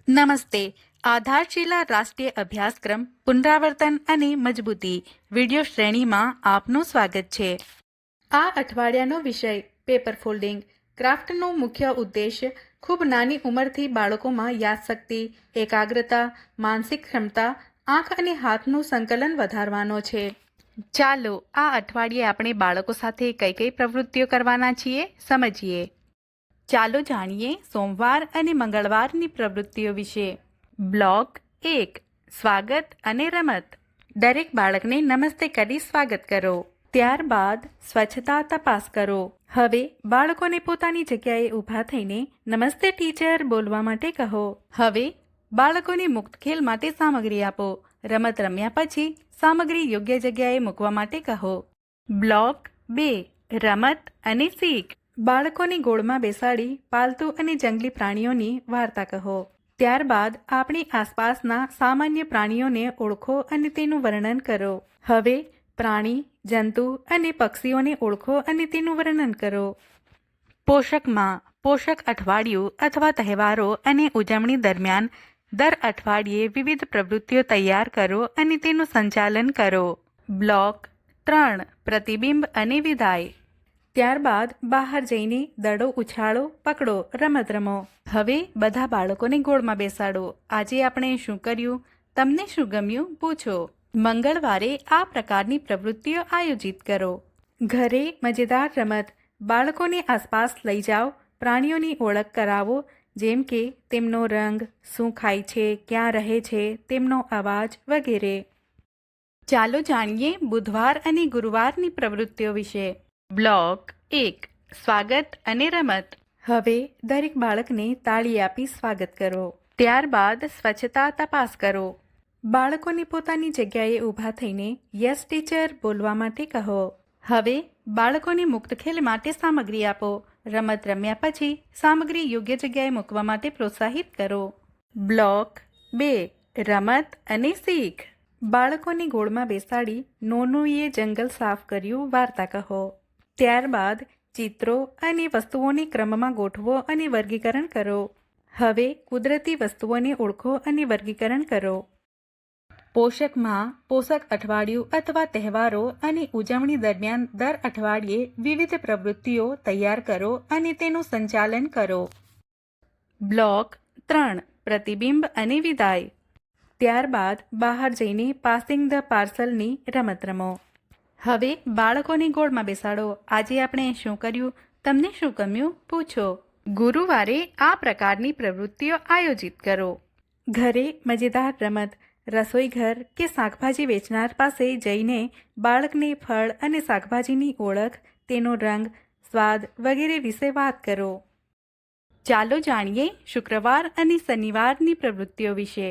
નમસ્તે. આધારશિલા રાષ્ટ્રીય અભ્યાસક્રમ પુનરાવર્તન અને મજબૂતી વિડિયો શ્રેણીમાં આપનું સ્વાગત છે. આ અઠવાડિયાનો વિષય પેપર ફોલ્ડિંગ. ક્રાફ્ટનો મુખ્ય ઉદ્દેશ્ય ખૂબ નાની ઉંમરથી બાળકોમાં યાદશક્તિ, એકાગ્રતા, માનસિક ક્ષમતા, આંખ અને હાથનું સંકલન વધારવાનો છે. ચાલો આ અઠવાડિયે આપણે બાળકો સાથે કઈ કઈ પ્રવૃત્તિઓ કરવાના છીએ સમજીએ. ચાલો જાણીએ સોમવાર અને મંગળવારની પ્રવૃત્તિઓ વિશે. બ્લોક 1. સ્વાગત અને રમત. દરેક બાળકને નમસ્તે કરી સ્વાગત કરો. ત્યારબાદ સ્વચ્છતા તપાસ કરો. હવે બાળકોને પોતાની જગ્યાએ ઊભા થઈને નમસ્તે ટીચર બોલવા માટે કહો. હવે બાળકોને મુક્ત ખેલ માટે સામગ્રી આપો. રમત રમ્યા પછી સામગ્રી યોગ્ય જગ્યાએ મૂકવા માટે કહો. બ્લોક 2. રમત અને શીખ. બાળકોને ગોળમાં બેસાડી પાલતુ અને જંગલી પ્રાણીઓની વાર્તા કહો. ત્યારબાદ આપણી આસપાસના સામાન્ય પ્રાણીઓને ઓળખો અને તેનું વર્ણન કરો. હવે પ્રાણી, જંતુ અને પક્ષીઓને ઓળખો અને તેનું વર્ણન કરો. પોષકમાં પોષક અઠવાડિયું અથવા તહેવારો અને ઉજવણી દરમિયાન દર અઠવાડિયે વિવિધ પ્રવૃત્તિઓ તૈયાર કરો અને તેનું સંચાલન કરો. બ્લોક 3. પ્રતિબિંબ અને વિદાય. ત્યારબાદ બહાર જઈને દડો ઉછાળો, પકડો, રમત રમો. હવે બધા બાળકોને ગોળમાં બેસાડો. આજે આપણે શું કર્યું? તમને શું ગમ્યું? પૂછો. મંગળવારે આ પ્રકારની પ્રવૃત્તિઓ આયોજિત કરો. ઘરે મજેદાર રમત. બાળકોને આસપાસ લઈ જાઓ. પ્રાણીઓની ઓળખ કરાવો, જેમ કે તેમનો રંગ, શું ખાય છે, ક્યાં રહે છે, તેમનો અવાજ વગેરે. ચાલો જાણીએ બુધવાર અને ગુરુવારની પ્રવૃત્તિઓ વિશે. બ્લોક 1. સ્વાગત અને રમત. હવે દરેક બાળકને તાળી આપી સ્વાગત કરો. ત્યારબાદ સ્વચ્છતા તપાસ કરો. બાળકોને પોતાની જગ્યાએ ઊભા થઈને યસ ટીચર બોલવા માટે કહો. હવે બાળકોને મુક્ત ખેલ માટે સામગ્રી આપો. રમત રમ્યા પછી સામગ્રી યોગ્ય જગ્યાએ મૂકવા માટે પ્રોત્સાહિત કરો. બ્લોક 2. રમત અને શીખ. બાળકોને ગોળમાં બેસાડી નોનુએ જંગલ સાફ કર્યું વાર્તા કહો. ત્યારબાદ ચિત્રો અને વસ્તુઓને ક્રમમાં ગોઠવો અને વર્ગીકરણ કરો. હવે કુદરતી વસ્તુઓને ઓળખો અને વર્ગીકરણ કરો. પોષકમાં પોષક અઠવાડિયું અથવા તહેવારો અને ઉજવણી દરમિયાન દર અઠવાડિયે વિવિધ પ્રવૃત્તિઓ તૈયાર કરો અને તેનું સંચાલન કરો. બ્લોક 3. પ્રતિબિંબ અને વિદાય. ત્યારબાદ બહાર જઈને પાસિંગ ધ પાર્સલની રમત રમો. હવે બાળકોને ગોળમાં બેસાડો. આજે આપણે શું કર્યું? તમને શું ગમ્યું? પૂછો. ગુરુવારે આ પ્રકારની પ્રવૃત્તિઓ આયોજિત કરો. ઘરે મજેદાર રમત. રસોઈ ઘર કે શાકભાજી વેચનાર પાસે જઈને બાળકને ફળ અને શાકભાજીની ઓળખ, તેનો રંગ, સ્વાદ વગેરે વિશે વાત કરો. ચાલો જાણીએ શુક્રવાર અને શનિવારની પ્રવૃત્તિઓ વિશે.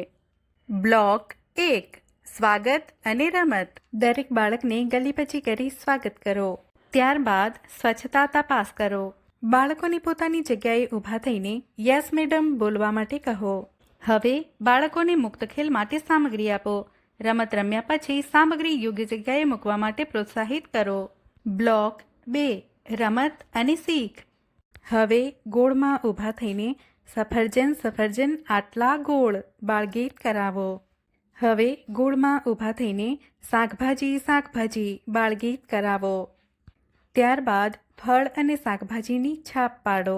બ્લોક 1. સ્વાગત અને રમત. દરેક બાળકને ગલીપચી કરી સ્વાગત કરો. ત્યારબાદ સ્વચ્છતા તપાસ કરો. બાળકોને પોતાની જગ્યાએ ઊભા થઈને યસ મેડમ બોલવા માટે કહો. હવે બાળકોને મુક્ત ખેલ માટે સામગ્રી આપો. રમત રમ્યા પછી સામગ્રી યોગ્ય જગ્યાએ મૂકવા માટે પ્રોત્સાહિત કરો. બ્લોક 2. રમત અને શીખ. હવે ગોળમાં ઊભા થઈને સફરજન સફરજન આટલા ગોળ બાળગીત કરાવો. હવે ગોળમાં ઊભા થઈને શાકભાજી શાકભાજી બાળગીત કરાવો. ત્યારબાદ ફળ અને શાકભાજીની છાપ પાડો.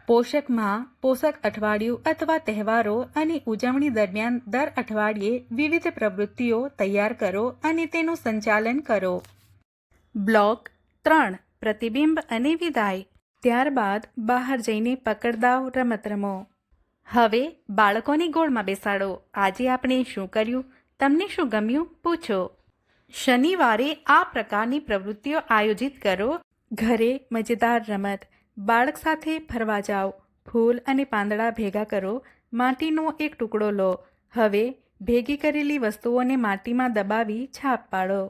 પોષકમાં પોષક અઠવાડિયું અથવા તહેવારો અને ઉજવણી દરમિયાન દર અઠવાડિયે વિવિધ પ્રવૃત્તિઓ તૈયાર કરો અને તેનું સંચાલન કરો. બ્લોક 3. પ્રતિબિંબ અને વિદાય. ત્યારબાદ બહાર જઈને પકડદાવ રમત રમો. હવે બાળકોને ગોળમાં બેસાડો. આજે આપણે શું કર્યું? તમને શું ગમ્યું? પૂછો. શનિવારે આ પ્રકારની પ્રવૃત્તિઓ આયોજિત કરો. ઘરે મજેદાર રમત. બાળક સાથે ફરવા જાઓ. ફૂલ અને પાંદડા ભેગા કરો. માટીનો એક ટુકડો લો. હવે ભેગી કરેલી વસ્તુઓને માટીમાં દબાવી છાપ પાડો.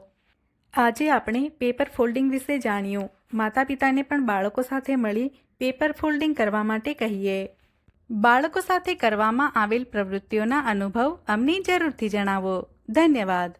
આજે આપણે પેપર ફોલ્ડિંગ વિશે જાણ્યું. માતા પિતાને પણ બાળકો સાથે મળી પેપર ફોલ્ડિંગ કરવા માટે કહીએ. બાળકો સાથે કરવામાં આવેલ પ્રવૃત્તિઓના અનુભવ અમને જરૂરથી જણાવો. ધન્યવાદ.